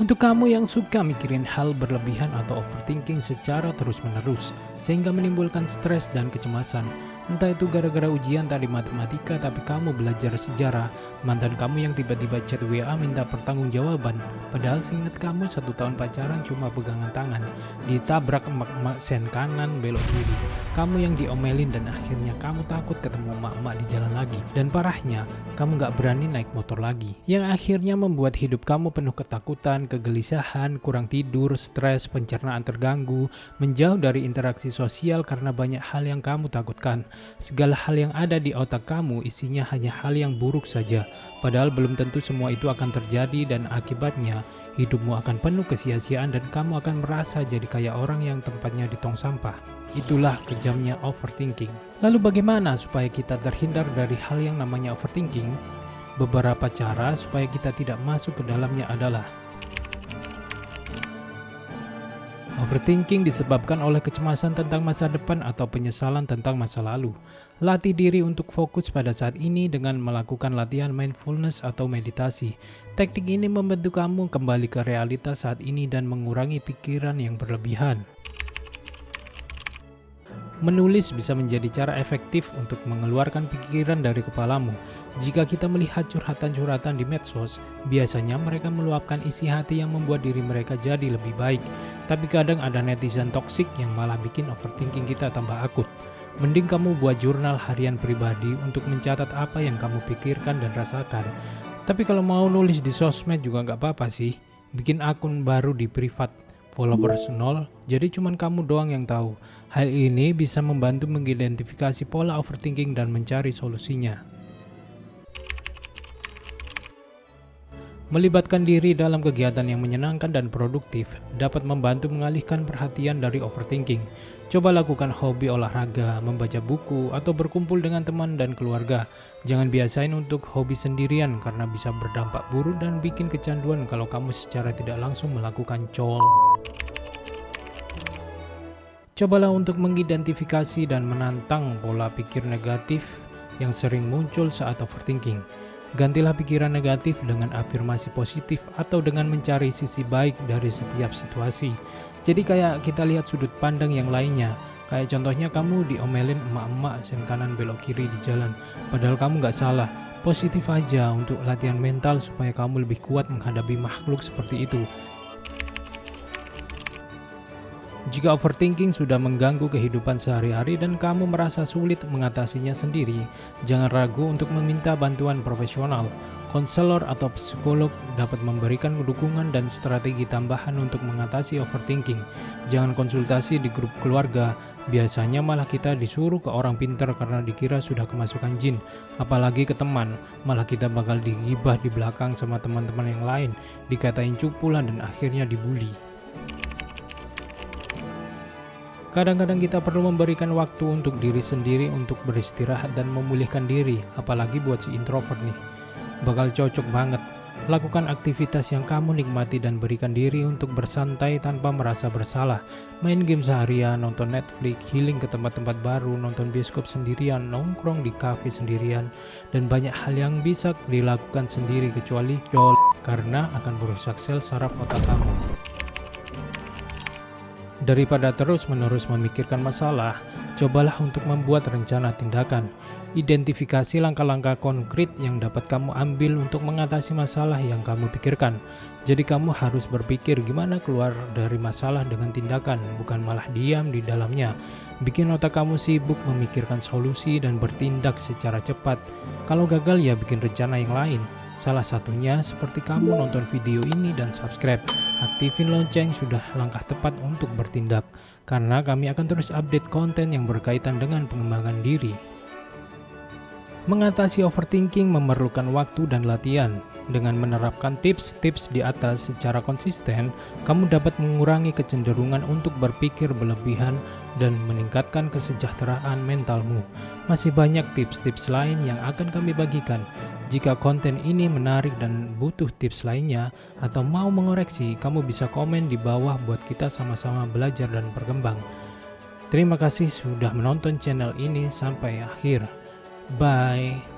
Untuk kamu yang suka mikirin hal berlebihan atau overthinking secara terus-menerus, sehingga menimbulkan stres dan kecemasan, entah itu gara-gara ujian tadi matematika tapi kamu belajar sejarah, mantan kamu yang tiba-tiba chat WA minta pertanggungjawaban, padahal seingat kamu 1 tahun pacaran cuma pegangan tangan, ditabrak emak-emak sen kanan belok kiri, kamu yang diomelin dan akhirnya kamu takut ketemu emak-emak di jalan lagi, dan parahnya, kamu gak berani naik motor lagi, yang akhirnya membuat hidup kamu penuh ketakutan, kegelisahan, kurang tidur, stres, pencernaan terganggu, menjauh dari interaksi sosial karena banyak hal yang kamu takutkan. Segala hal yang ada di otak kamu isinya hanya hal yang buruk saja, padahal belum tentu semua itu akan terjadi dan akibatnya hidupmu akan penuh kesia-siaan dan kamu akan merasa jadi kayak orang yang tempatnya di tong sampah. Itulah kejamnya overthinking. Lalu bagaimana supaya kita terhindar dari hal yang namanya overthinking? Beberapa cara supaya kita tidak masuk ke dalamnya adalah: overthinking disebabkan oleh kecemasan tentang masa depan atau penyesalan tentang masa lalu. Latih diri untuk fokus pada saat ini dengan melakukan latihan mindfulness atau meditasi. Teknik ini membantu kamu kembali ke realitas saat ini dan mengurangi pikiran yang berlebihan. Menulis bisa menjadi cara efektif untuk mengeluarkan pikiran dari kepalamu. Jika kita melihat curhatan-curhatan di medsos, biasanya mereka meluapkan isi hati yang membuat diri mereka jadi lebih baik. Tapi kadang ada netizen toksik yang malah bikin overthinking kita tambah akut. Mending kamu buat jurnal harian pribadi untuk mencatat apa yang kamu pikirkan dan rasakan. Tapi kalau mau nulis di sosmed juga nggak apa-apa sih. Bikin akun baru di privat. Followers 0, jadi cuman kamu doang yang tahu. Hal ini bisa membantu mengidentifikasi pola overthinking dan mencari solusinya. Melibatkan diri dalam kegiatan yang menyenangkan dan produktif dapat membantu mengalihkan perhatian dari overthinking. Coba lakukan hobi olahraga, membaca buku, atau berkumpul dengan teman dan keluarga. Jangan biasain untuk hobi sendirian karena bisa berdampak buruk dan bikin kecanduan kalau kamu secara tidak langsung melakukan col. Cobalah untuk mengidentifikasi dan menantang pola pikir negatif yang sering muncul saat overthinking. Gantilah pikiran negatif dengan afirmasi positif atau dengan mencari sisi baik dari setiap situasi. Jadi kayak kita lihat sudut pandang yang lainnya. Kayak contohnya kamu diomelin emak-emak sen kanan belok kiri di jalan. Padahal kamu gak salah. Positif aja untuk latihan mental supaya kamu lebih kuat menghadapi makhluk seperti itu. Jika overthinking sudah mengganggu kehidupan sehari-hari dan kamu merasa sulit mengatasinya sendiri, jangan ragu untuk meminta bantuan profesional. Konselor atau psikolog dapat memberikan dukungan dan strategi tambahan untuk mengatasi overthinking. Jangan konsultasi di grup keluarga, biasanya malah kita disuruh ke orang pintar karena dikira sudah kemasukan jin. Apalagi ke teman, malah kita bakal digibah di belakang sama teman-teman yang lain, dikatain cupulan dan akhirnya dibully. Kadang-kadang kita perlu memberikan waktu untuk diri sendiri untuk beristirahat dan memulihkan diri, apalagi buat si introvert nih. Bakal cocok banget. Lakukan aktivitas yang kamu nikmati dan berikan diri untuk bersantai tanpa merasa bersalah. Main game seharian, nonton Netflix, healing ke tempat-tempat baru, nonton bioskop sendirian, nongkrong di kafe sendirian, dan banyak hal yang bisa dilakukan sendiri kecuali col karena akan merusak sel saraf otak kamu. Daripada terus-menerus memikirkan masalah, cobalah untuk membuat rencana tindakan. Identifikasi langkah-langkah konkret yang dapat kamu ambil untuk mengatasi masalah yang kamu pikirkan. Jadi kamu harus berpikir gimana keluar dari masalah dengan tindakan, bukan malah diam di dalamnya. Bikin otak kamu sibuk memikirkan solusi dan bertindak secara cepat. Kalau gagal ya bikin rencana yang lain. Salah satunya seperti kamu nonton video ini dan subscribe. Aktifin lonceng sudah langkah tepat untuk bertindak, karena kami akan terus update konten yang berkaitan dengan pengembangan diri. Mengatasi overthinking memerlukan waktu dan latihan. Dengan menerapkan tips-tips di atas secara konsisten, kamu dapat mengurangi kecenderungan untuk berpikir berlebihan dan meningkatkan kesejahteraan mentalmu. Masih banyak tips-tips lain yang akan kami bagikan. Jika konten ini menarik dan butuh tips lainnya atau mau mengoreksi, kamu bisa komen di bawah buat kita sama-sama belajar dan berkembang. Terima kasih sudah menonton channel ini sampai akhir. Bye.